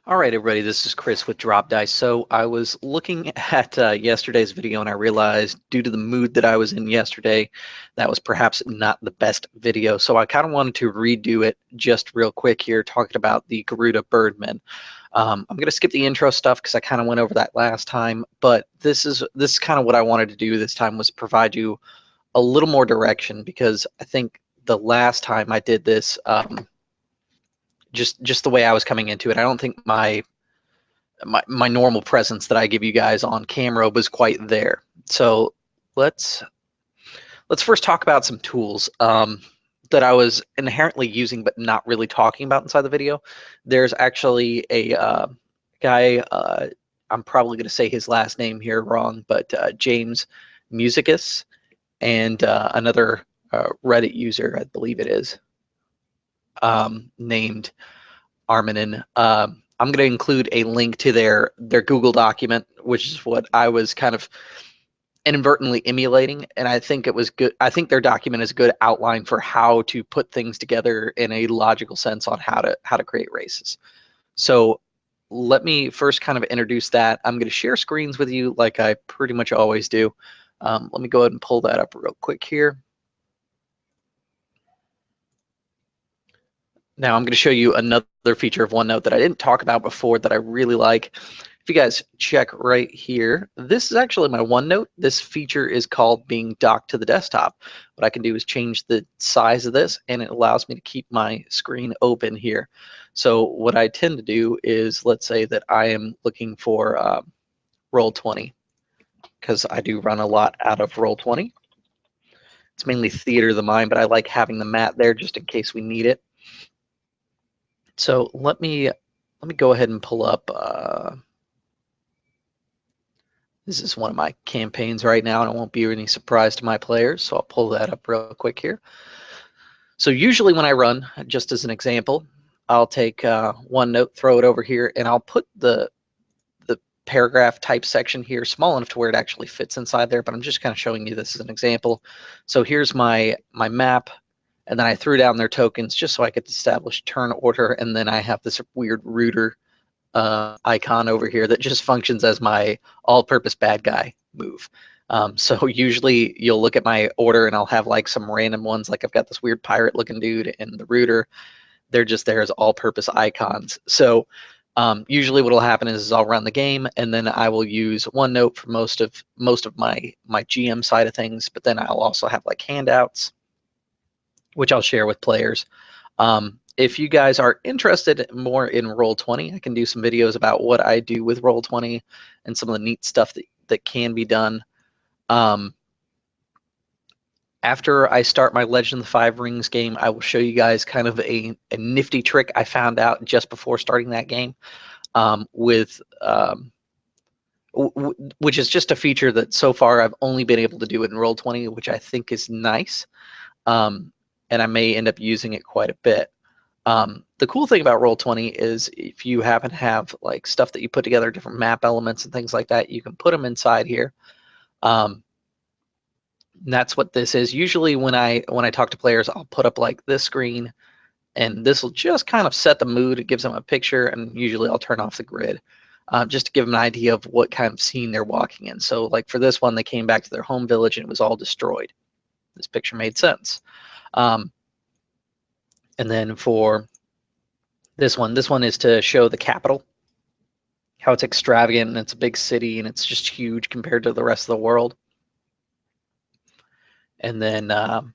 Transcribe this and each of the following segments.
All right, everybody, this is Chris with Drop Dice. So I was looking at yesterday's video and I realized due to the mood that I was in yesterday, that was perhaps not the best video. So I kind of wanted to redo it just real quick here, talking about the Garuda Birdmen. I'm going to skip the intro stuff because I kind of went over that last time, but this is kind of what I wanted to do this time, was provide you a little more direction, because I think the last time I did this, just the way I was coming into it, I don't think my normal presence that I give you guys on camera was quite there. So let's first talk about some tools that I was inherently using but not really talking about inside the video. There's actually a guy, I'm probably going to say his last name here wrong, but James Musicus, and another Reddit user, I believe it is, named Arminen. I'm going to include a link to their Google document, which is what I was kind of inadvertently emulating, and I think it was good. I think their document is a good outline for how to put things together in a logical sense on how to create races. So let me first kind of introduce that. I'm going to share screens with you like I pretty much always do. Let me go ahead and pull that up real quick here. Now I'm going to show you another feature of OneNote that I didn't talk about before that I really like. If you guys check right here, this is actually my OneNote. This feature is called being docked to the desktop. What I can do is change the size of this, and it allows me to keep my screen open here. So what I tend to do is, let's say that I am looking for Roll20, because I do run a lot out of Roll20. It's mainly theater of the mind, but I like having the mat there just in case we need it. So let me go ahead and pull up. This is one of my campaigns right now, and it won't be any surprise to my players. So I'll pull that up real quick here. So usually when I run, just as an example, I'll take OneNote, throw it over here, and I'll put the paragraph type section here small enough to where it actually fits inside there. But I'm just kind of showing you this as an example. So here's my map. And then I threw down their tokens just so I could establish turn order. And then I have this weird rooter icon over here that just functions as my all-purpose bad guy move. So usually you'll look at my order and I'll have like some random ones. Like I've got this weird pirate-looking dude and the rooter. They're just there as all-purpose icons. So usually what will happen is I'll run the game, and then I will use OneNote for most of my GM side of things. But then I'll also have like handouts, which I'll share with players. If you guys are interested more in Roll20, I can do some videos about what I do with Roll20 and some of the neat stuff that can be done. After I start my Legend of the Five Rings game, I will show you guys kind of a nifty trick I found out just before starting that game, which is just a feature that so far I've only been able to do it in Roll20, which I think is nice. And I may end up using it quite a bit. The cool thing about Roll20 is if you happen to have like stuff that you put together, different map elements and things like that, you can put them inside here. And that's what this is. Usually when I talk to players, I'll put up like this screen, and this will just kind of set the mood. It gives them a picture, and usually I'll turn off the grid just to give them an idea of what kind of scene they're walking in. So like for this one, they came back to their home village and it was all destroyed. This picture made sense. And then for this one is to show the capital, how it's extravagant and it's a big city and it's just huge compared to the rest of the world. And then let's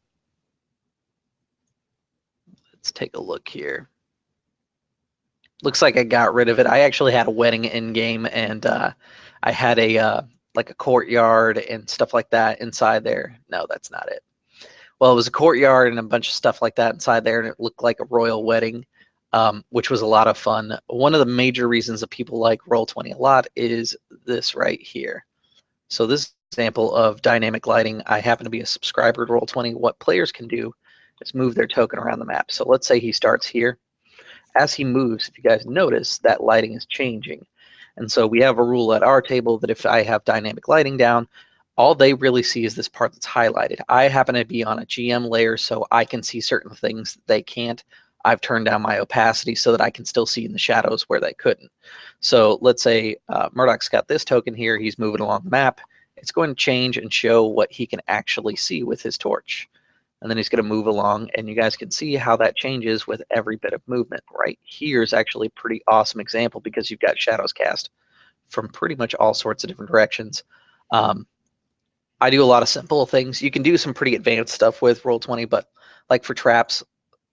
take a look here. Looks like I got rid of it. I actually had a wedding in game, and I had a like a courtyard and stuff like that inside there. No, that's not it. Well, it was a courtyard and a bunch of stuff like that inside there, and it looked like a royal wedding, which was a lot of fun. One of the major reasons that people like Roll20 a lot is this right here. So this example of dynamic lighting, I happen to be a subscriber to Roll20. What players can do is move their token around the map. So let's say he starts here. As he moves, if you guys notice, that lighting is changing. And so we have a rule at our table that if I have dynamic lighting down, all they really see is this part that's highlighted. I happen to be on a GM layer, so I can see certain things that they can't. I've turned down my opacity so that I can still see in the shadows where they couldn't. So let's say Murdoch's got this token here. He's moving along the map. It's going to change and show what he can actually see with his torch. And then he's going to move along, and you guys can see how that changes with every bit of movement. Right here is actually a pretty awesome example because you've got shadows cast from pretty much all sorts of different directions. I do a lot of simple things. You can do some pretty advanced stuff with Roll20, but like for traps,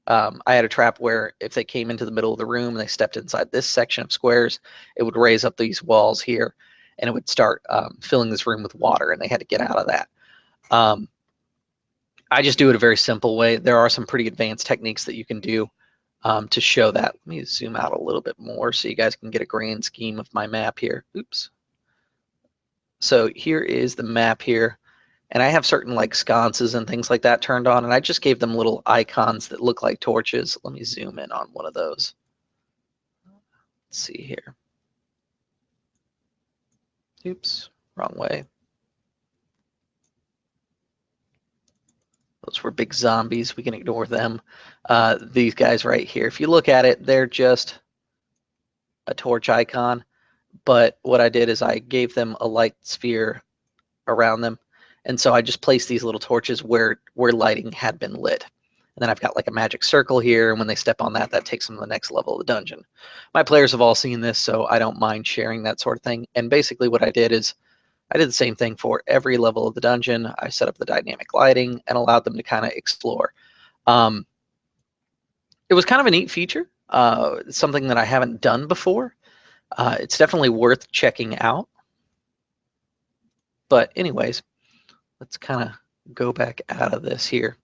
I had a trap where if they came into the middle of the room and they stepped inside this section of squares, it would raise up these walls here, and it would start filling this room with water, and they had to get out of that. I just do it a very simple way. There are some pretty advanced techniques that you can do to show that. Let me zoom out a little bit more so you guys can get a grand scheme of my map here. Oops. So here is the map here, and I have certain like sconces and things like that turned on, and I just gave them little icons that look like torches. Let me zoom in on one of those. Let's see here. Oops, wrong way. Those were big zombies. We can ignore them. These guys right here, if you look at it, they're just a torch icon. But what I did is I gave them a light sphere around them. And so I just placed these little torches where lighting had been lit. And then I've got like a magic circle here. And when they step on that, that takes them to the next level of the dungeon. My players have all seen this, so I don't mind sharing that sort of thing. And basically what I did is I did the same thing for every level of the dungeon. I set up the dynamic lighting and allowed them to kind of explore. It was kind of a neat feature, something that I haven't done before. It's definitely worth checking out. But anyways, let's kind of go back out of this here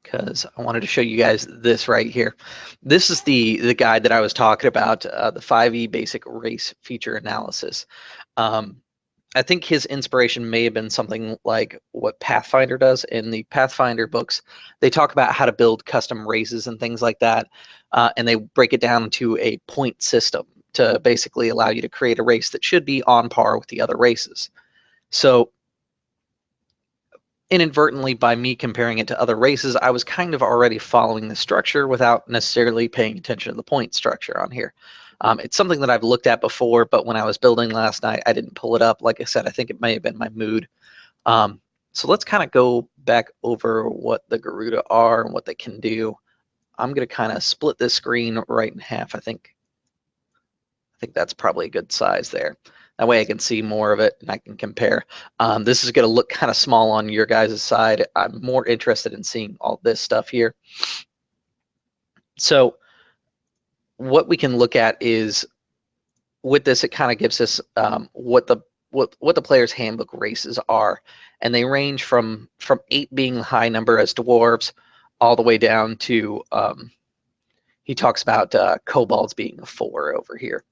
because I wanted to show you guys this right here. This is the guide that I was talking about, the 5e basic race feature analysis. I think his inspiration may have been something like what Pathfinder does. In the Pathfinder books, they talk about how to build custom races and things like that, and they break it down into a point system to basically allow you to create a race that should be on par with the other races. So inadvertently, by me comparing it to other races, I was kind of already following the structure without necessarily paying attention to the point structure on here. It's something that I've looked at before, but when I was building last night, I didn't pull it up. Like I said, I think it may have been my mood. So let's kind of go back over what the Garuda are and what they can do. I'm going to kind of split this screen right in half. I think that's probably a good size there. That way I can see more of it and I can compare. This is going to look kind of small on your guys' side. I'm more interested in seeing all this stuff here. So what we can look at is with this, it kind of gives us what the player's handbook races are, and they range from 8 being the high number as dwarves, all the way down to he talks about kobolds being a 4 over here.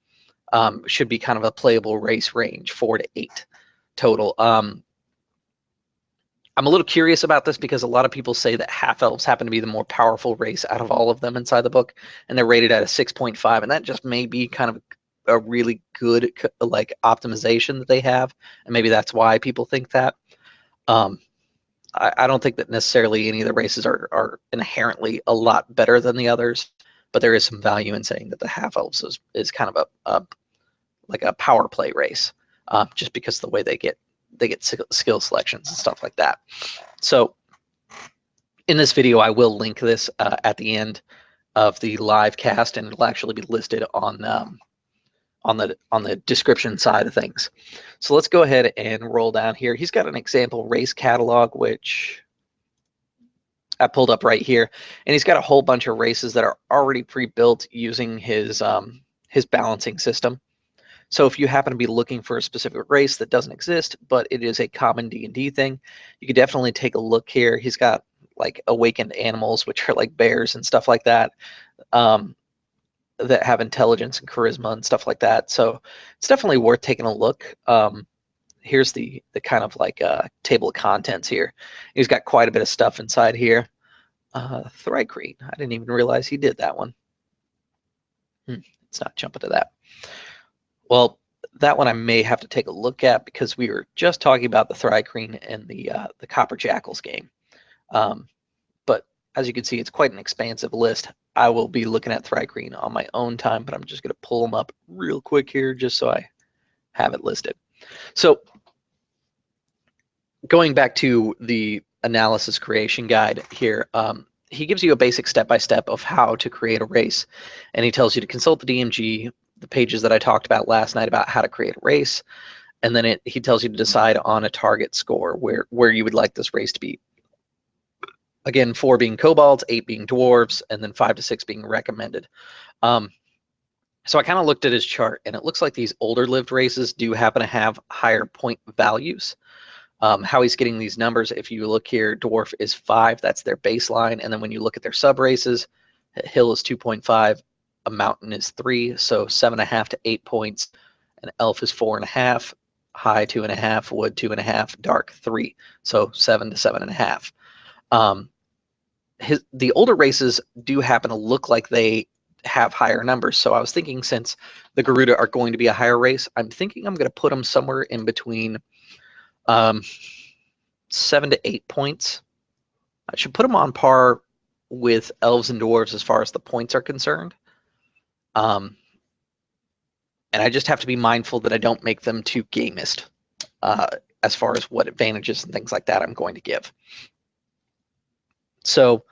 Should be kind of a playable race range, 4 to 8 total. I'm a little curious about this because a lot of people say that half-elves happen to be the more powerful race out of all of them inside the book, and they're rated at a 6.5, and that just may be kind of a really good like optimization that they have, and maybe that's why people think that. I don't think that necessarily any of the races are inherently a lot better than the others, but there is some value in saying that the half-elves is kind of like a power play race, just because of the way they get skill selections and stuff like that. So in this video, I will link this at the end of the live cast, and it'll actually be listed on the description side of things. So let's go ahead and roll down here. He's got an example race catalog, which I pulled up right here, and he's got a whole bunch of races that are already pre-built using his balancing system. So if you happen to be looking for a specific race that doesn't exist, but it is a common D&D thing, you could definitely take a look here. He's got like awakened animals, which are like bears and stuff like that, that have intelligence and charisma and stuff like that. So it's definitely worth taking a look. Here's the kind of like table of contents here. He's got quite a bit of stuff inside here. Thrycrete, I didn't even realize he did that one. It's not jumping to that. Well, that one I may have to take a look at because we were just talking about the Thrycrete and the Copper Jackals game. But as you can see, it's quite an expansive list. I will be looking at Thri-Kreen on my own time, but I'm just going to pull them up real quick here just so I have it listed. So going back to the analysis creation guide here, he gives you a basic step-by-step of how to create a race, and he tells you to consult the DMG, the pages that I talked about last night about how to create a race, and then he tells you to decide on a target score where you would like this race to be. Again, 4 being kobolds, 8 being dwarves, and then 5 to 6 being recommended. So I kind of looked at his chart, and it looks like these older lived races do happen to have higher point values. How he's getting these numbers, if you look here, dwarf is 5, that's their baseline, and then when you look at their sub races, hill is 2.5, a mountain is 3, so 7.5 to 8 points, an elf is 4.5, high 2.5, wood 2.5, dark 3, so 7 to 7.5. The older races do happen to look like they have higher numbers, so I was thinking since the Garuda are going to be a higher race, I'm thinking I'm going to put them somewhere in between 7 to 8 points. I should put them on par with elves and dwarves as far as the points are concerned. And I just have to be mindful that I don't make them too gamist as far as what advantages and things like that I'm going to give. So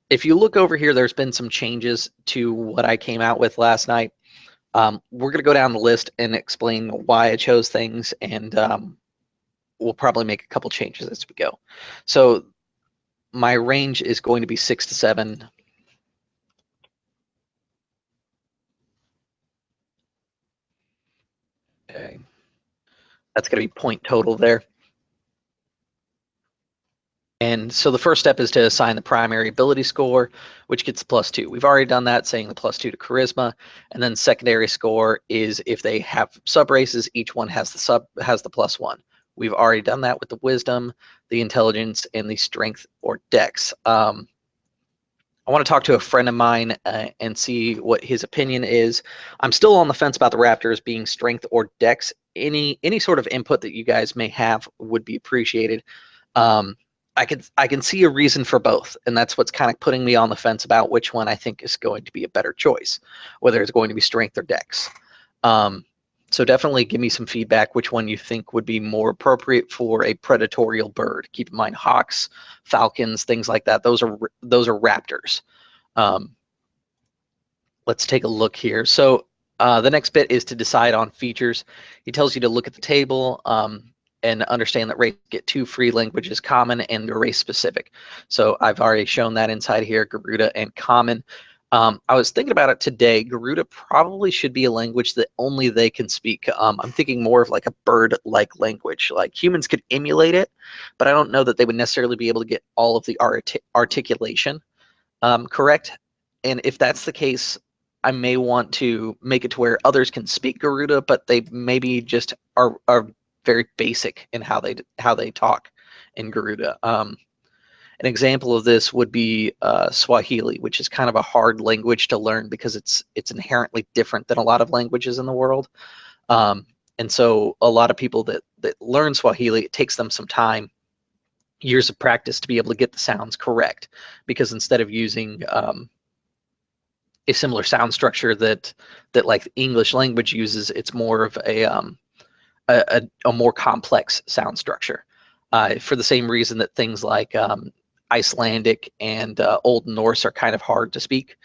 if you look over here, there's been some changes to what I came out with last night. We're going to go down the list and explain why I chose things, and we'll probably make a couple changes as we go. So my range is going to be 6 to 7. Okay. That's going to be point total there. And so the first step is to assign the primary ability score, which gets +2. We've already done that, saying the +2 to charisma. And then secondary score is if they have sub races, each one has the +1. We've already done that with the wisdom, the intelligence, and the strength or dex. I want to talk to a friend of mine and see what his opinion is. I'm still on the fence about the Raptors being strength or dex. Any sort of input that you guys may have would be appreciated. I can see a reason for both, and that's what's kind of putting me on the fence about which one I think is going to be a better choice, whether it's going to be strength or dex. So definitely give me some feedback which one you think would be more appropriate for a predatorial bird. Keep in mind hawks, falcons, things like that. Those are raptors. Let's take a look here. So the next bit is to decide on features. He tells you to look at the table and understand that races get 2 free languages, common and they're race specific. So I've already shown that inside here, Garuda and common. I was thinking about it today. Garuda probably should be a language that only they can speak. I'm thinking more of like a bird-like language. Like humans could emulate it, but I don't know that they would necessarily be able to get all of the articulation correct. And if that's the case, I may want to make it to where others can speak Garuda, but they maybe just are very basic in how they talk in Garuda. An example of this would be Swahili, which is kind of a hard language to learn because it's inherently different than a lot of languages in the world. And so a lot of people that learn Swahili, it takes them some time, years of practice to be able to get the sounds correct, because instead of using a similar sound structure that like English language uses, it's more of a more complex sound structure. For the same reason that things like Icelandic and Old Norse are kind of hard to speak,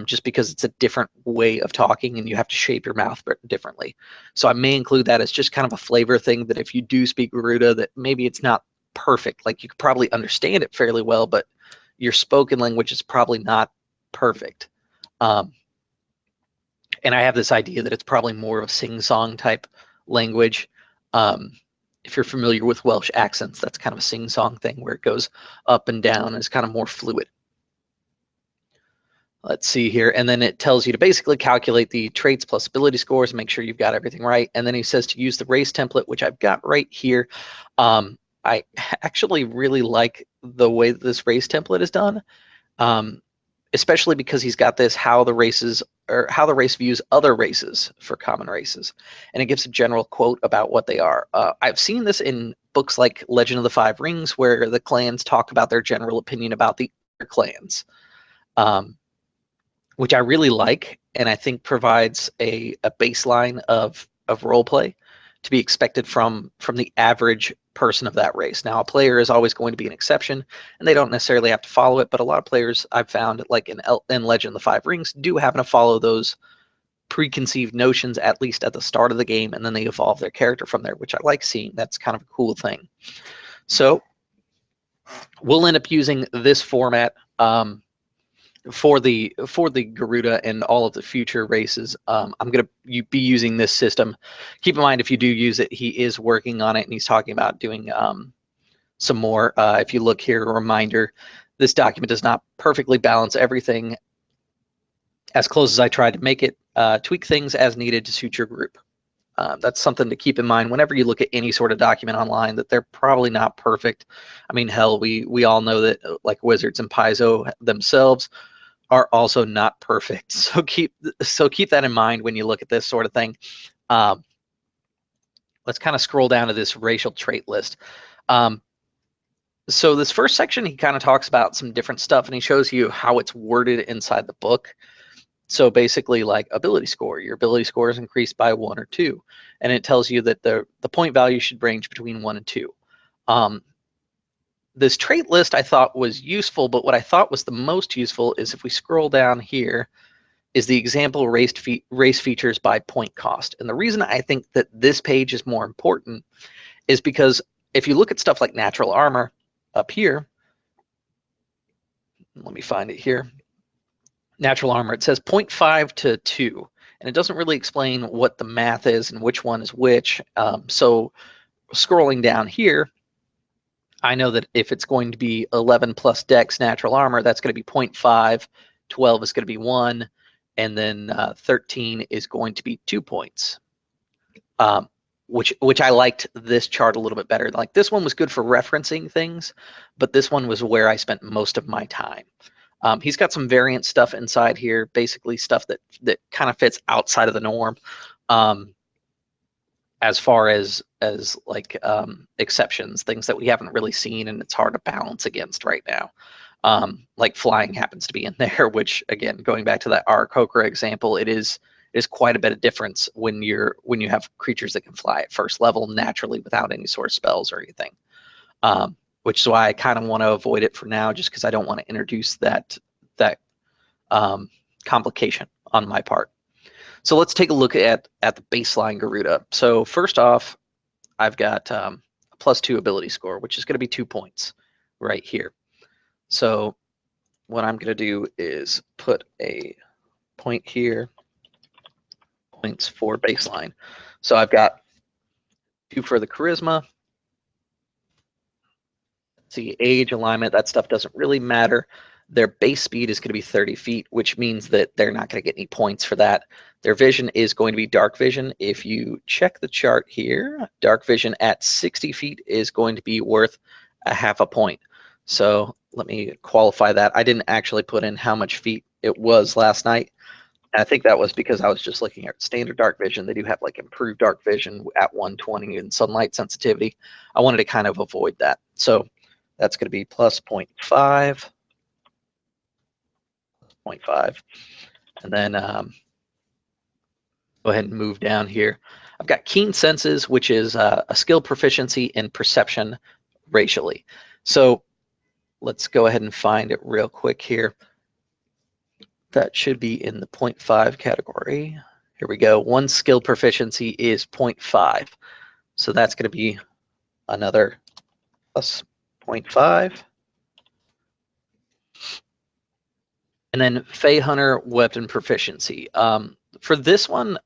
just because it's a different way of talking and you have to shape your mouth differently. So I may include that as just kind of a flavor thing, that if you do speak Garuda, that maybe it's not perfect. Like you could probably understand it fairly well, but your spoken language is probably not perfect. And I have this idea that it's probably more of a sing-song type language. If you're familiar with Welsh accents, that's kind of a sing-song thing where it goes up and down and is kind of more fluid. Let's see here. And then it tells you to basically calculate the traits plus ability scores and make sure you've got everything right. And then he says to use the race template, which I've got right here. I actually really like the way that this race template is done, especially because he's got this how the race views other races for common races. And it gives a general quote about what they are. I've seen this in books like Legend of the Five Rings, where the clans talk about their general opinion about the clans, which I really like, and I think provides a baseline of role play to be expected from the average person of that race. Now, a player is always going to be an exception, and they don't necessarily have to follow it, but a lot of players I've found, like in Legend of the Five Rings, do happen to follow those preconceived notions, at least at the start of the game, and then they evolve their character from there, which I like seeing. That's kind of a cool thing. So we'll end up using this format for the Garuda and all of the future races. I'm going to be using this system. Keep in mind, if you do use it, he is working on it, and he's talking about doing some more. If you look here, a reminder, this document does not perfectly balance everything. As close as I tried to make it, tweak things as needed to suit your group. That's something to keep in mind whenever you look at any sort of document online, that they're probably not perfect. I mean, hell, we all know that like Wizards and Paizo themselves are also not perfect. So keep that in mind when you look at this sort of thing. Let's kind of scroll down to this racial trait list. So this first section, he kind of talks about some different stuff, and he shows you how it's worded inside the book. So basically, like ability score, your ability score is increased by 1 or 2, and it tells you that the point value should range between 1 and 2. This trait list I thought was useful, but what I thought was the most useful is if we scroll down here, is the example race features by point cost. And the reason I think that this page is more important is because if you look at stuff like natural armor up here, let me find it here. Natural armor, it says 0.5 to 2, and it doesn't really explain what the math is and which one is which. So scrolling down here, I know that if it's going to be 11 plus dex natural armor, that's going to be 0.5, 12 is going to be 1, and then 13 is going to be 2 points. Which I liked this chart a little bit better. Like this one was good for referencing things, but this one was where I spent most of my time. He's got some variant stuff inside here, basically stuff that kind of fits outside of the norm, as far as like exceptions, things that we haven't really seen and it's hard to balance against right now. Like flying happens to be in there, which again, going back to that Aarakocra example, it is quite a bit of difference when you have creatures that can fly at first level naturally without any sort of spells or anything. Which is why I kind of want to avoid it for now, just because I don't want to introduce that complication on my part. So let's take a look at the baseline Garuda. So first off, I've got a +2 ability score, which is going to be 2 points right here. So what I'm going to do is put a point here, points for baseline. So I've got 2 for the charisma. See, age, alignment, that stuff doesn't really matter. Their base speed is going to be 30 feet, which means that they're not going to get any points for that. Their vision is going to be dark vision. If you check the chart here, dark vision at 60 feet is going to be worth a half a point. So let me qualify that. I didn't actually put in how much feet it was last night. And I think that was because I was just looking at standard dark vision. They do have like improved dark vision at 120 in sunlight sensitivity. I wanted to kind of avoid that. So that's going to be plus 0.5, 0.5. And then go ahead and move down here. I've got keen senses, which is a skill proficiency in perception racially. So let's go ahead and find it real quick here. That should be in the 0.5 category. Here we go. One skill proficiency is 0.5. So that's going to be another plus 0.5. And then Fey Hunter weapon proficiency. For this one,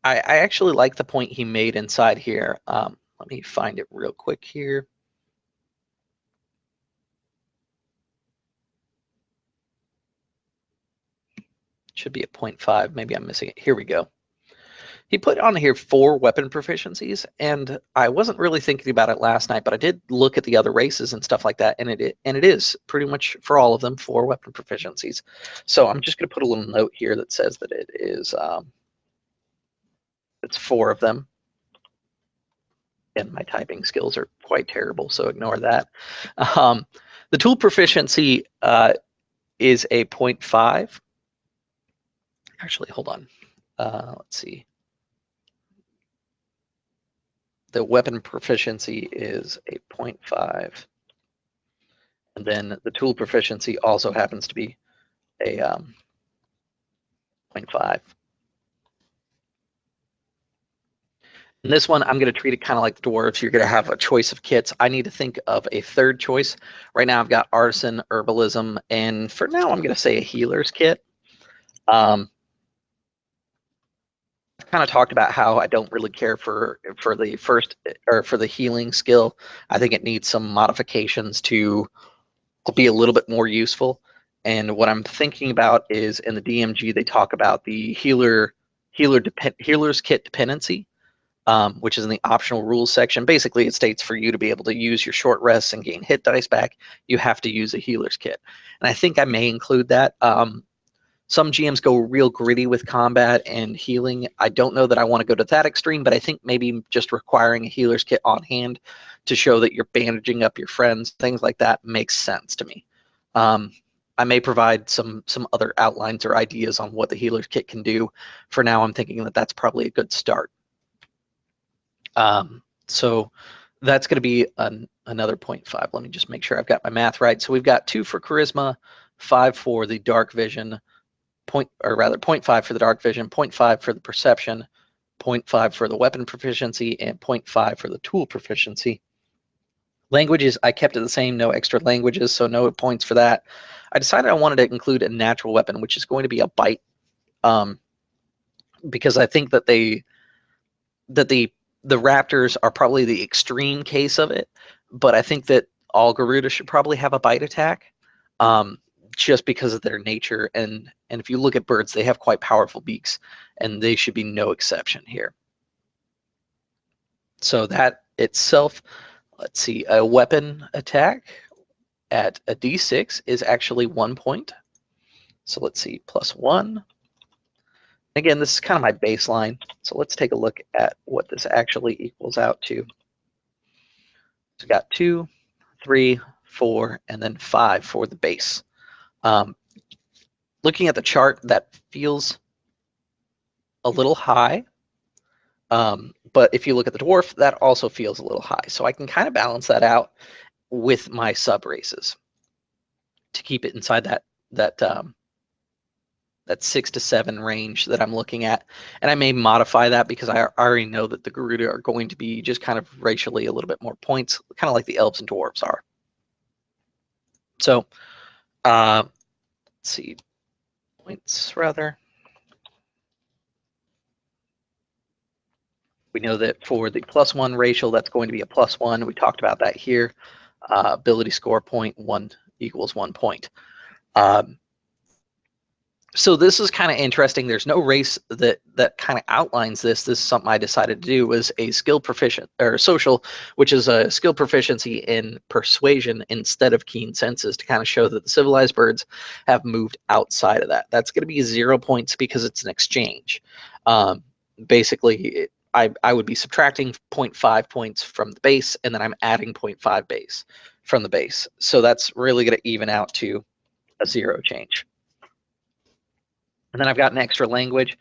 I actually like the point he made inside here. Let me find it real quick here. Should be a 0.5. Maybe I'm missing it. Here we go. He put on here 4 weapon proficiencies, and I wasn't really thinking about it last night, but I did look at the other races and stuff like that, and it is pretty much for all of them 4 weapon proficiencies. So I'm just going to put a little note here that says that it is it's 4 of them. And my typing skills are quite terrible, so ignore that. The tool proficiency is a 0.5. Actually, hold on. Let's see. The weapon proficiency is a 0.5. And then the tool proficiency also happens to be a 0.5. In this one, I'm going to treat it kind of like the dwarves. You're going to have a choice of kits. I need to think of a third choice. Right now, I've got artisan, herbalism, and for now, I'm going to say a healer's kit. I kind of talked about how I don't really care for the first or for the healing skill. I think it needs some modifications to be a little bit more useful. And what I'm thinking about is in the DMG, they talk about the healer's kit dependency. Which is in the optional rules section. Basically, it states for you to be able to use your short rests and gain hit dice back, you have to use a healer's kit. And I think I may include that. Some GMs go real gritty with combat and healing. I don't know that I want to go to that extreme, but I think maybe just requiring a healer's kit on hand to show that you're bandaging up your friends, things like that, makes sense to me. I may provide some other outlines or ideas on what the healer's kit can do. For now, I'm thinking that that's probably a good start. So that's going to be another 0.5. Let me just make sure I've got my math right. So we've got 2 for charisma, 5 for the dark vision, 0.5 for the dark vision, 0.5 for the perception, 0.5 for the weapon proficiency, and 0.5 for the tool proficiency. Languages, I kept it the same, no extra languages, so no points for that. I decided I wanted to include a natural weapon, which is going to be a bite, because I think that the raptors are probably the extreme case of it, but I think that all Garuda should probably have a bite attack, just because of their nature. And if you look at birds, they have quite powerful beaks, and they should be no exception here. So that itself, let's see, a weapon attack at a D6 is actually 1 point. So let's see, +1. Again, this is kind of my baseline. So let's take a look at what this actually equals out to. So got 2, 3, 4, and then 5 for the base. Looking at the chart, that feels a little high. But if you look at the dwarf, that also feels a little high. So I can kind of balance that out with my sub races to keep it inside that 6 to 7 range that I'm looking at. And I may modify that because I already know that the Garuda are going to be just kind of racially a little bit more points, kind of like the elves and dwarves are. So let's see, points rather. We know that for the +1 racial, that's going to be a +1. We talked about that here. Ability score 0.1 equals 1 point. So this is kind of interesting. There's no race that kind of outlines this. This is something I decided to do, was a skill proficient or social, which is a skill proficiency in persuasion instead of keen senses, to kind of show that the civilized birds have moved outside of that. That's going to be 0 points because it's an exchange. Basically, I would be subtracting 0.5 points from the base, and then I'm adding 0.5 base from the base. So that's really going to even out to a 0 change. And then I've got an extra language.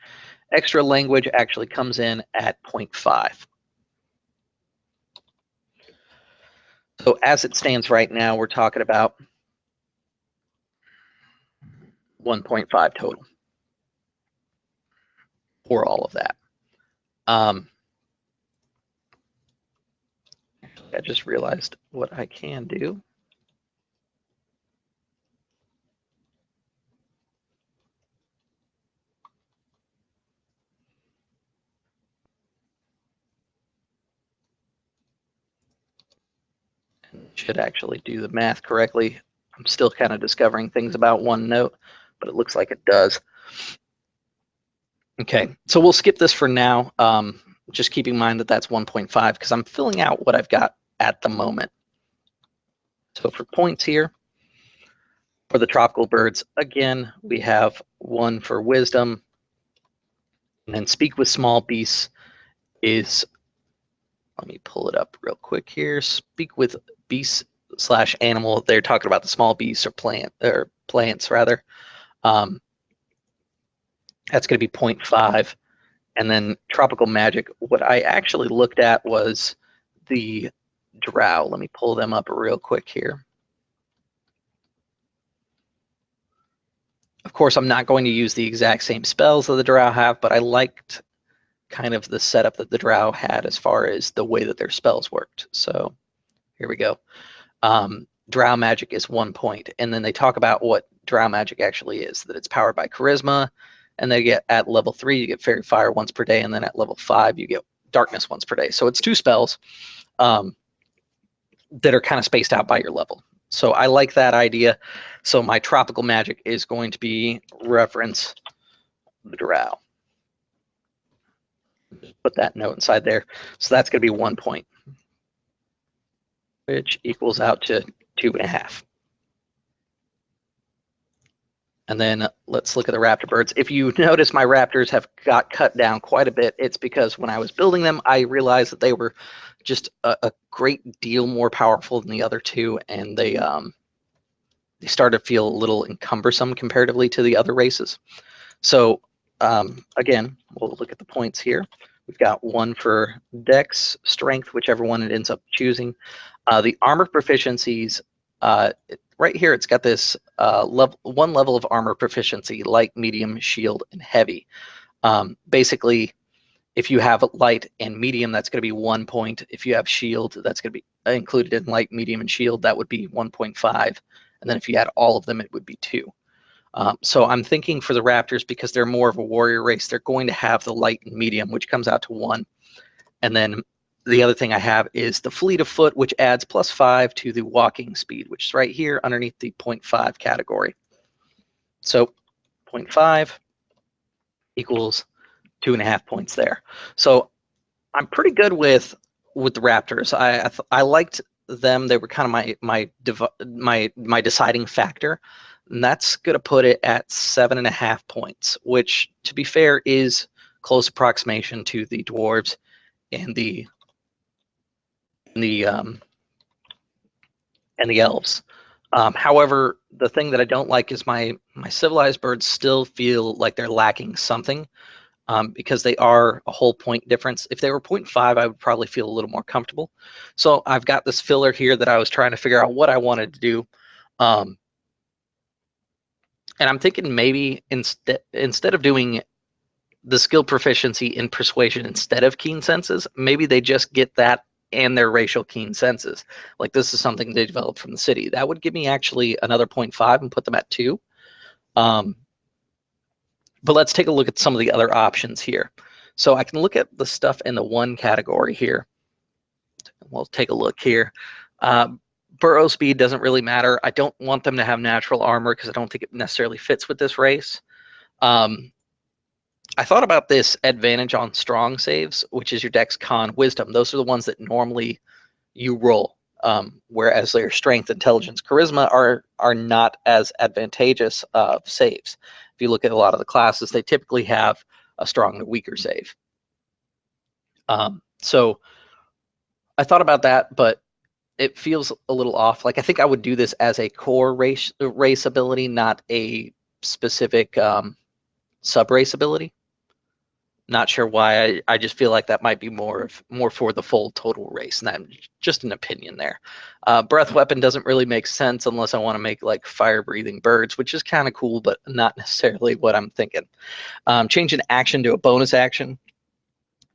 Extra language actually comes in at 0.5. So as it stands right now, we're talking about 1.5 total for all of that. I just realized what I can do. Should actually do the math correctly. I'm still kind of discovering things about OneNote, but it looks like it does. Okay, so we'll skip this for now. Just keep in mind that that's 1.5 because I'm filling out what I've got at the moment. So for points here, for the tropical birds, again, we have 1 for wisdom. And then speak with small beasts is, let me pull it up real quick here. Speak with beasts / animal. They're talking about the small beasts or plant or plants rather. That's going to be 0.5. And then tropical magic, what I actually looked at was the drow. Let me pull them up real quick here. Of course, I'm not going to use the exact same spells that the drow have, but I liked kind of the setup that the drow had as far as the way that their spells worked. So here we go. Drow magic is 1 point, and then they talk about what drow magic actually is, that it's powered by charisma, and they get at level 3 you get fairy fire once per day, and then at level 5 you get darkness once per day. So it's 2 spells that are kind of spaced out by your level. So I like that idea. So my tropical magic is going to be reference the drow. Put that note inside there. So that's going to be 1 point, which equals out to 2.5. And then let's look at the raptor birds. If you notice, my raptors have got cut down quite a bit. It's because when I was building them, I realized that they were just a great deal more powerful than the other two, and they started to feel a little encumbersome comparatively to the other races. So again, we'll look at the points here. We've got 1 for dex, strength, whichever one it ends up choosing. The armor proficiencies, right here, it's got this 1 level of armor proficiency, light, medium, shield, and heavy. Basically, if you have light and medium, that's going to be 1 point. If you have shield, that's going to be included in light, medium, and shield. That would be 1.5. And then if you had all of them, it would be 2. So I'm thinking for the raptors, because they're more of a warrior race, they're going to have the light and medium, which comes out to 1. And then the other thing I have is the fleet of foot, which adds +5 to the walking speed, which is right here underneath the 0.5 category. So 0.5 equals 2.5 points there. So I'm pretty good with the raptors. I liked them. They were kind of my deciding factor. And that's going to put it at 7.5 points, which, to be fair, is close approximation to the dwarves and the elves. However, the thing that I don't like is my civilized birds still feel like they're lacking something, because they are a whole point difference. If they were 0.5, I would probably feel a little more comfortable. So I've got this filler here that I was trying to figure out what I wanted to do. And I'm thinking maybe instead of doing the skill proficiency in persuasion instead of keen senses, maybe they just get that and their racial keen senses. Like, this is something they developed from the city. That would give me actually another 0.5 and put them at 2. But let's take a look at some of the other options here. So I can look at the stuff in the 1 category here. We'll take a look here. Burrow speed doesn't really matter. I don't want them to have natural armor because I don't think it necessarily fits with this race. I thought about this advantage on strong saves, which is your dex, con, wisdom. Those are the ones that normally you roll, whereas their strength, intelligence, charisma are not as advantageous of saves. If you look at a lot of the classes, they typically have a strong and a weaker save. So I thought about that, but it feels a little off. Like, I think I would do this as a core race ability, not a specific sub-race ability. Not sure why. I just feel like that might be more for the full total race, and that's just an opinion there. Breath weapon doesn't really make sense unless I want to make like fire-breathing birds, which is kind of cool, but not necessarily what I'm thinking. Change an action to a bonus action.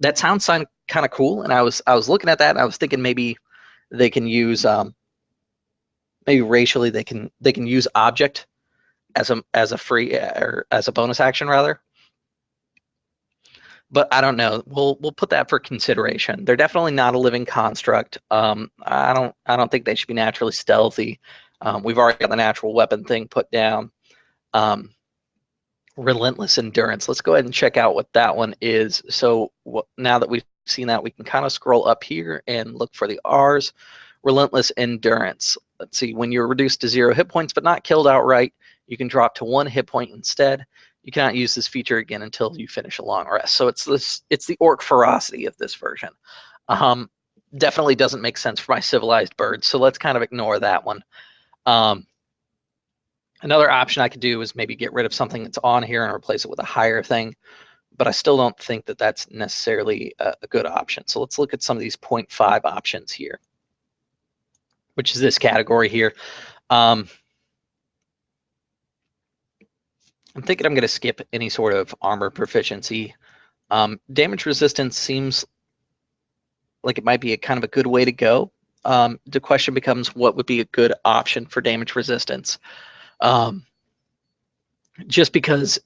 That sounds kind of cool, and I was looking at that, and I was thinking maybe they can use maybe racially they can use object as a free or as a bonus action rather. But I don't know. We'll put that for consideration. They're definitely not a living construct. I don't think they should be naturally stealthy. We've already got the natural weapon thing put down. Relentless endurance. Let's go ahead and check out what that one is. So now that we've seen that, we can kind of scroll up here and look for the R's. Relentless endurance. Let's see. When you're reduced to 0 hit points but not killed outright, you can drop to 1 hit point instead. You cannot use this feature again until you finish a long rest. So it's the orc ferocity of this version. Definitely doesn't make sense for my civilized birds. So let's kind of ignore that one. Another option I could do is maybe get rid of something that's on here and replace it with a higher thing, but I still don't think that that's necessarily a good option. So let's look at some of these 0.5 options here, which is this category here. I'm thinking I'm going to skip any sort of armor proficiency. Damage resistance seems like it might be a kind of a good way to go. The question becomes, what would be a good option for damage resistance? Just because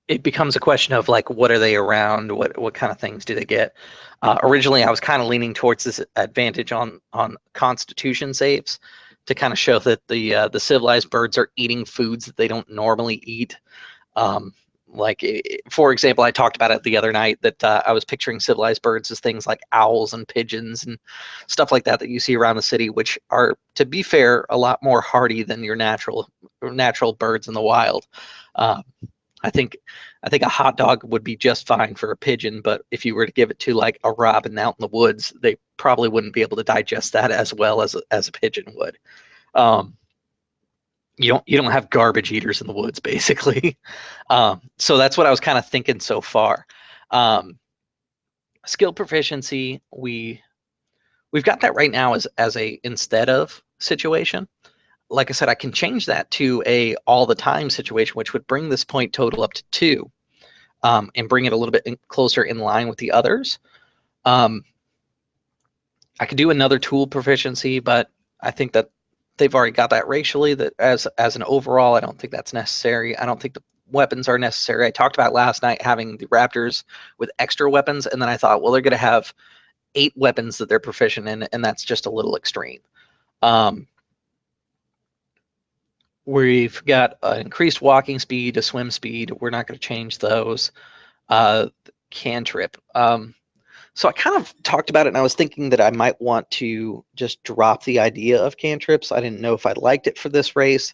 it becomes a question of like, what are they around? What kind of things do they get? Originally, I was kind of leaning towards this advantage on Constitution saves to kind of show that the civilized birds are eating foods that they don't normally eat. Like, for example, I talked about it the other night that I was picturing civilized birds as things like owls and pigeons and stuff like that that you see around the city, which are, to be fair, a lot more hardy than your natural birds in the wild. I think a hot dog would be just fine for a pigeon, but if you were to give it to like a robin out in the woods, they probably wouldn't be able to digest that as well as a pigeon would. You don't have garbage eaters in the woods, basically. So that's what I was kind of thinking so far. Skill proficiency, we've got that right now as a instead of situation. Like I said, I can change that to a all the time situation, which would bring this point total up to 2, and bring it a little bit closer in line with the others. I could do another tool proficiency, but I think that they've already got that racially. That as an overall, I don't think that's necessary. I don't think the weapons are necessary. I talked about last night having the raptors with extra weapons, and then I thought, well, they're going to have 8 weapons that they're proficient in, and that's just a little extreme. We've got increased walking speed, a swim speed. We're not going to change those. Cantrip. So I kind of talked about it, and I was thinking that I might want to just drop the idea of cantrips. I didn't know if I liked it for this race.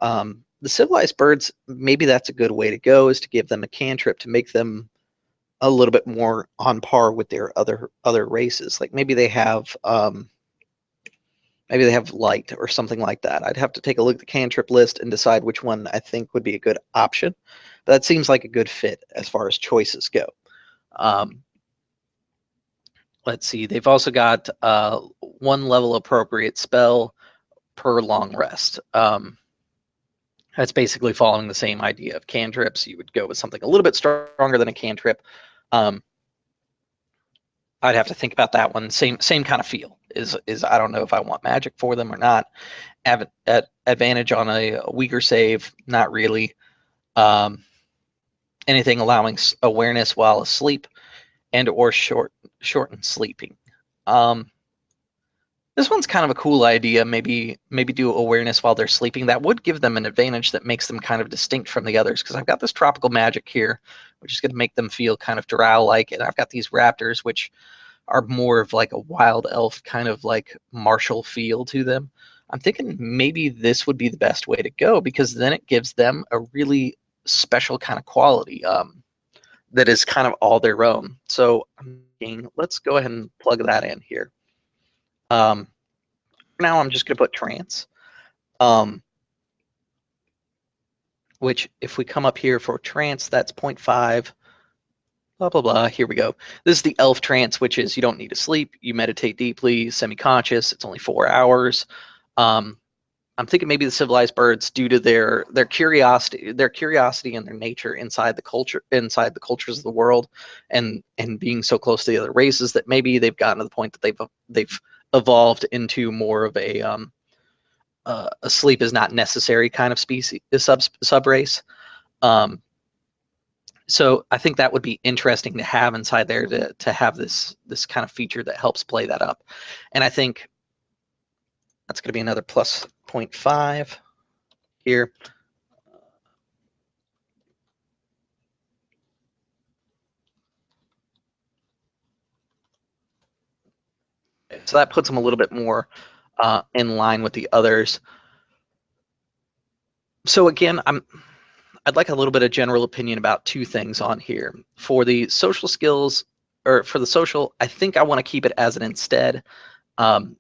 The civilized birds, maybe that's a good way to go, is to give them a cantrip to make them a little bit more on par with their other races. Like maybe they have light or something like that. I'd have to take a look at the cantrip list and decide which one I think would be a good option. But that seems like a good fit as far as choices go. Let's see. They've also got 1 level appropriate spell per long rest. That's basically following the same idea of cantrips. You would go with something a little bit stronger than a cantrip. I'd have to think about that one. Same kind of feel. Is I don't know if I want magic for them or not. Advantage on a weaker save, not really. Anything allowing awareness while asleep and or shorten sleeping. This one's kind of a cool idea. Maybe do awareness while they're sleeping. That would give them an advantage that makes them kind of distinct from the others, because I've got this tropical magic here, which is going to make them feel kind of drow-like, and I've got these raptors, which are more of like a wild elf kind of like martial feel to them. I'm thinking maybe this would be the best way to go, because then it gives them a really special kind of quality that is kind of all their own. So I'm thinking, let's go ahead and plug that in here. For now, I'm just going to put trance, which if we come up here for trance, that's 0.5, blah, blah, blah. Here we go. This is the elf trance, which is you don't need to sleep. You meditate deeply, semi-conscious. It's only 4 hours. I'm thinking maybe the civilized birds, due to their curiosity and their nature inside the cultures of the world, and being so close to the other races, that maybe they've gotten to the point that they've evolved into more of a sleep is not necessary kind of species, sub race. So I think that would be interesting to have inside there, to have this kind of feature that helps play that up, and I think that's going to be another plus 0.5 here. So that puts them a little bit more in line with the others. So again, I'd like a little bit of general opinion about 2 things on here. For the social skills, or for the social, I think I want to keep it as an instead,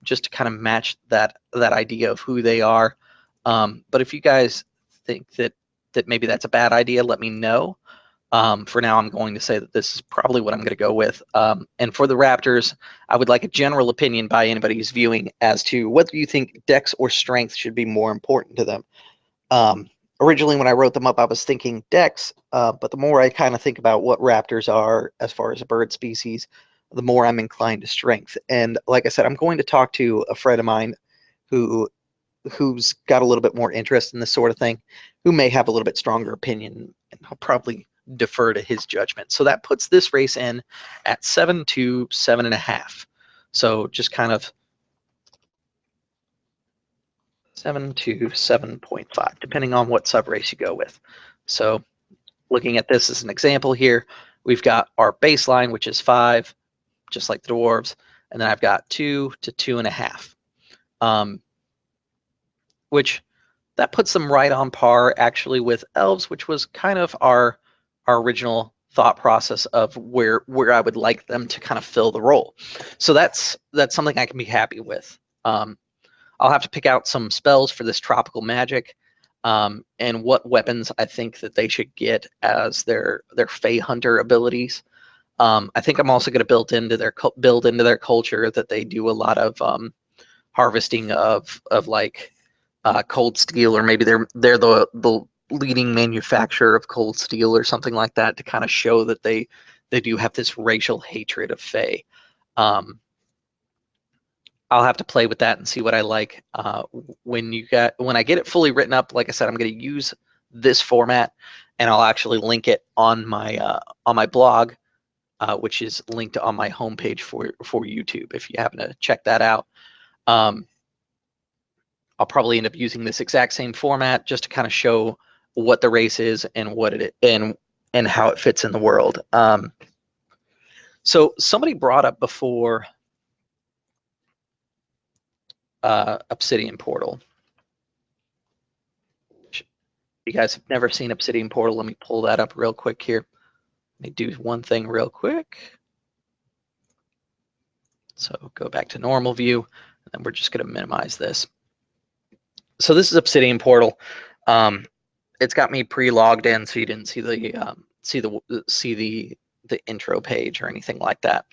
just to kind of match that idea of who they are. But if you guys think that maybe that's a bad idea, let me know. For now, I'm going to say that this is probably what I'm going to go with. And for the Raptors, I would like a general opinion by anybody who's viewing as to whether you think dex or strength should be more important to them. Originally, when I wrote them up, I was thinking dex, but the more I kind of think about what raptors are as far as a bird species, the more I'm inclined to strength. And like I said, I'm going to talk to a friend of mine who's got a little bit more interest in this sort of thing, who may have a little bit stronger opinion, and I'll probably defer to his judgment. So that puts this race in at 7 to 7.5. So just kind of 7 to 7.5, depending on what sub race you go with. So looking at this as an example here, we've got our baseline, which is 5, just like the dwarves, and then I've got 2 to 2.5, which that puts them right on par actually with elves, which was kind of our original thought process of where I would like them to kind of fill the role. So that's something I can be happy with. I'll have to pick out some spells for this tropical magic, and what weapons I think that they should get as their Fey Hunter abilities. I think I'm also going to build into their culture that they do a lot of harvesting of like cold steel, or maybe they're the leading manufacturer of cold steel or something like that, to kind of show that they do have this racial hatred of Fey. I'll have to play with that and see what I like. When I get it fully written up, like I said, I'm going to use this format, and I'll actually link it on my blog, which is linked on my homepage for YouTube. If you happen to check that out, I'll probably end up using this exact same format just to kind of show what the race is and what it and how it fits in the world. So somebody brought up before Obsidian Portal. If you guys have never seen Obsidian Portal, let me pull that up real quick here. Let me do one thing real quick. So go back to normal view, and then we're just going to minimize this. So this is Obsidian Portal. It's got me pre-logged in, so you didn't see the intro page or anything like that.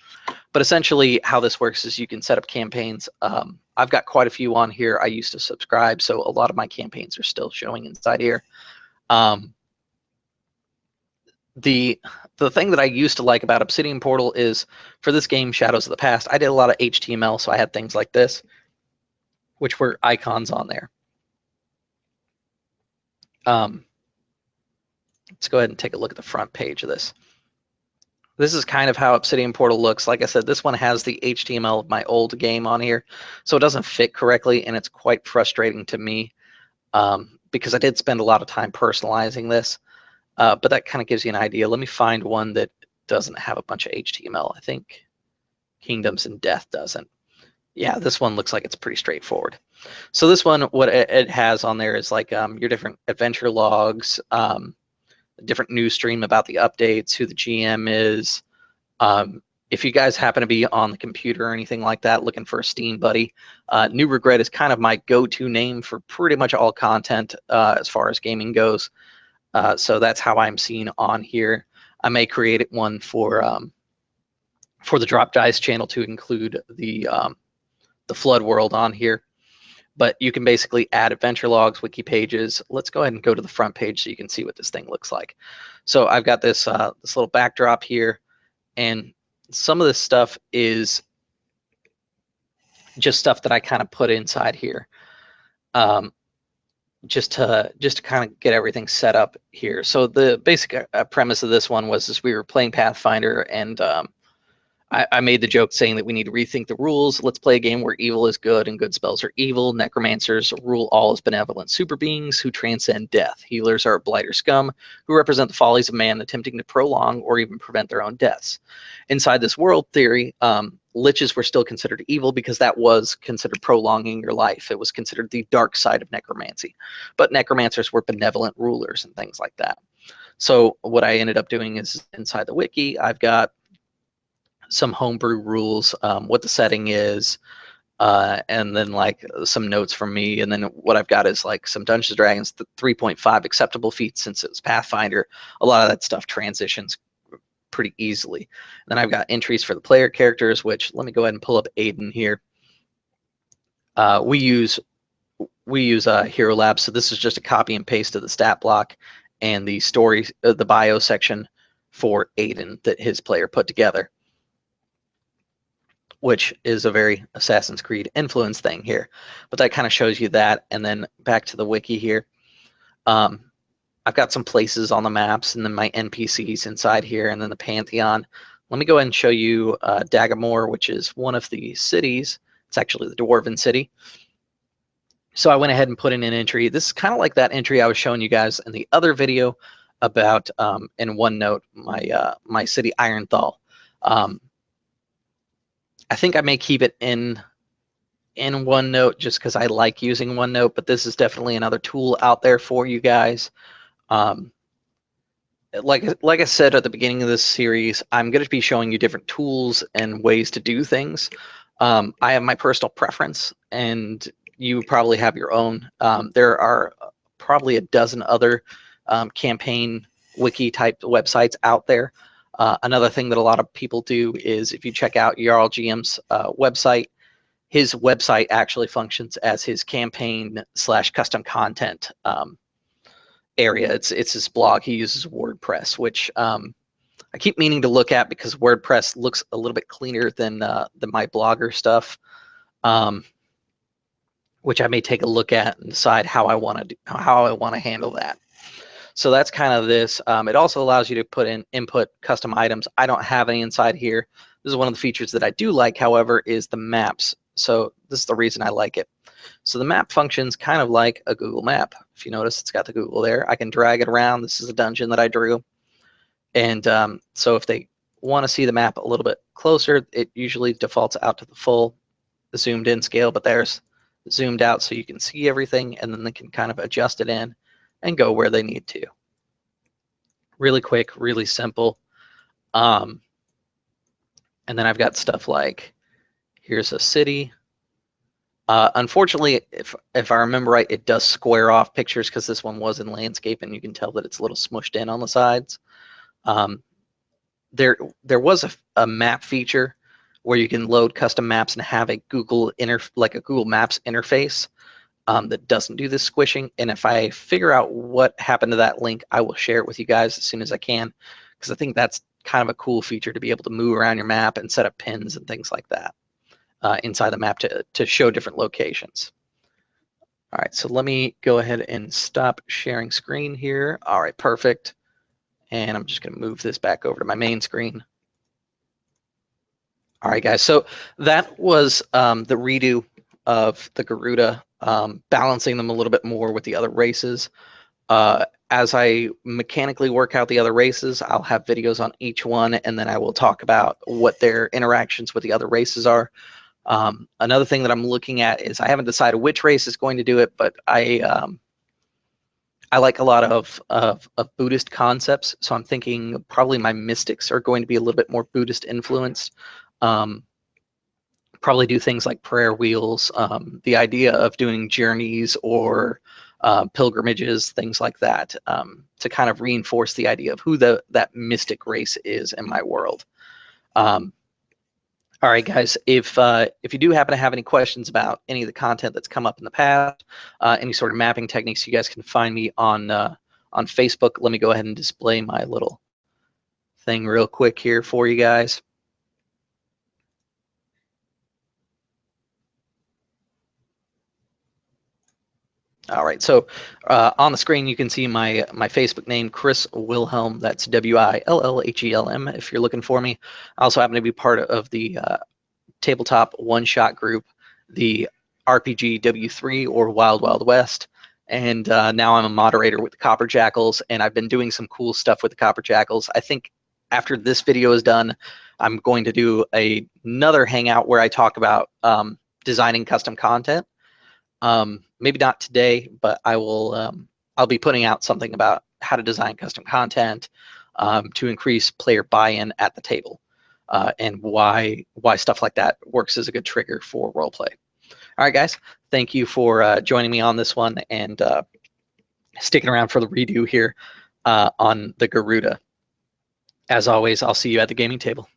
But essentially how this works is you can set up campaigns. I've got quite a few on here. I used to subscribe, so a lot of my campaigns are still showing inside here. The thing that I used to like about Obsidian Portal is, for this game, Shadows of the Past, I did a lot of HTML, so I had things like this, which were icons on there. Let's go ahead and take a look at the front page of this. This is kind of how Obsidian Portal looks. Like I said, this one has the HTML of my old game on here, so it doesn't fit correctly, and it's quite frustrating to me, because I did spend a lot of time personalizing this, but that kind of gives you an idea. Let me find one that doesn't have a bunch of HTML. I think Kingdoms and Death doesn't. Yeah, this one looks like it's pretty straightforward. So this one, what it has on there is like your different adventure logs, different news stream about the updates, who the GM is. If you guys happen to be on the computer or anything like that looking for a Steam buddy, New Regret is kind of my go-to name for pretty much all content as far as gaming goes. So that's how I'm seen on here. I may create one for the Drop Dice channel to include the Flood World on here. But you can basically add adventure logs, wiki pages. Let's go ahead and go to the front page so you can see what this thing looks like. So I've got this this little backdrop here, and some of this stuff is just stuff that I kind of put inside here, just to kind of get everything set up here. So the basic premise of this one was we were playing Pathfinder, and I made the joke saying that we need to rethink the rules. Let's play a game where evil is good and good spells are evil. Necromancers rule all as benevolent super beings who transcend death. Healers are blighter scum who represent the follies of man attempting to prolong or even prevent their own deaths. Inside this world theory, liches were still considered evil because that was considered prolonging your life. It was considered the dark side of necromancy. But necromancers were benevolent rulers and things like that. So what I ended up doing is, inside the wiki, I've got some homebrew rules, what the setting is, and then like some notes from me, and then what I've got is like some Dungeons and Dragons 3.5 acceptable feats since it was Pathfinder. A lot of that stuff transitions pretty easily. Then I've got entries for the player characters, which let me go ahead and pull up Aiden here. We use Hero Lab, so this is just a copy and paste of the stat block and the story, the bio section for Aiden that his player put together, which is a very Assassin's Creed influence thing here. But that kind of shows you that. And then back to the wiki here. I've got some places on the maps and then my NPCs inside here and then the Pantheon. Let me go ahead and show you Dagamore, which is one of the cities. It's actually the Dwarven city. So I went ahead and put in an entry. This is kind of like that entry I was showing you guys in the other video about in OneNote, my city Ironthal. I think I may keep it in OneNote just because I like using OneNote, but this is definitely another tool out there for you guys. Like I said at the beginning of this series, I'm going to be showing you different tools and ways to do things. I have my personal preference, and you probably have your own. There are probably a dozen other campaign wiki type websites out there. Another thing that a lot of people do is if you check out Jarl GM's website, his website actually functions as his campaign / custom content area. It's his blog. He uses WordPress, which I keep meaning to look at because WordPress looks a little bit cleaner than my Blogger stuff, which I may take a look at and decide how I want to handle that. So that's kind of this. It also allows you to put in input custom items. I don't have any inside here. This is one of the features that I do like, however, is the maps. So this is the reason I like it. So the map functions kind of like a Google map. If you notice, it's got the Google there. I can drag it around. This is a dungeon that I drew. And so if they want to see the map a little bit closer, it usually defaults out to the full zoomed in scale, but there's zoomed out so you can see everything, and then they can kind of adjust it in and go where they need to. Really quick, really simple. And then I've got stuff like, here's a city. Unfortunately, if I remember right, it does square off pictures because this one was in landscape, and you can tell that it's a little smushed in on the sides. There was a map feature where you can load custom maps and have a Google Maps interface that doesn't do this squishing. And if I figure out what happened to that link, I will share it with you guys as soon as I can, because I think that's kind of a cool feature to be able to move around your map and set up pins and things like that inside the map to show different locations. All right, so let me go ahead and stop sharing screen here. All right, perfect. And I'm just going to move this back over to my main screen. All right, guys, so that was the redo of the Garuda, balancing them a little bit more with the other races. As I mechanically work out the other races, I'll have videos on each one, and then I will talk about what their interactions with the other races are. Another thing that I'm looking at is I haven't decided which race is going to do it, but I like a lot of Buddhist concepts, so I'm thinking probably my mystics are going to be a little bit more Buddhist influenced. Probably do things like prayer wheels, the idea of doing journeys or pilgrimages, things like that, to kind of reinforce the idea of who that mystic race is in my world. All right, guys, if you do happen to have any questions about any of the content that's come up in the past, any sort of mapping techniques, you guys can find me on Facebook. Let me go ahead and display my little thing real quick here for you guys. All right, so on the screen you can see my Facebook name, Chris Wilhelm. That's WILLHELM if you're looking for me. I also happen to be part of the tabletop one-shot group, the RPG W3 or Wild Wild West, and now I'm a moderator with the Copper Jackals, and I've been doing some cool stuff with the Copper Jackals. I think after this video is done, I'm going to do another hangout where I talk about designing custom content. Maybe not today, but I will. I'll be putting out something about how to design custom content to increase player buy-in at the table, and why stuff like that works as a good trigger for roleplay. All right, guys. Thank you for joining me on this one and sticking around for the redo here on the Garuda. As always, I'll see you at the gaming table.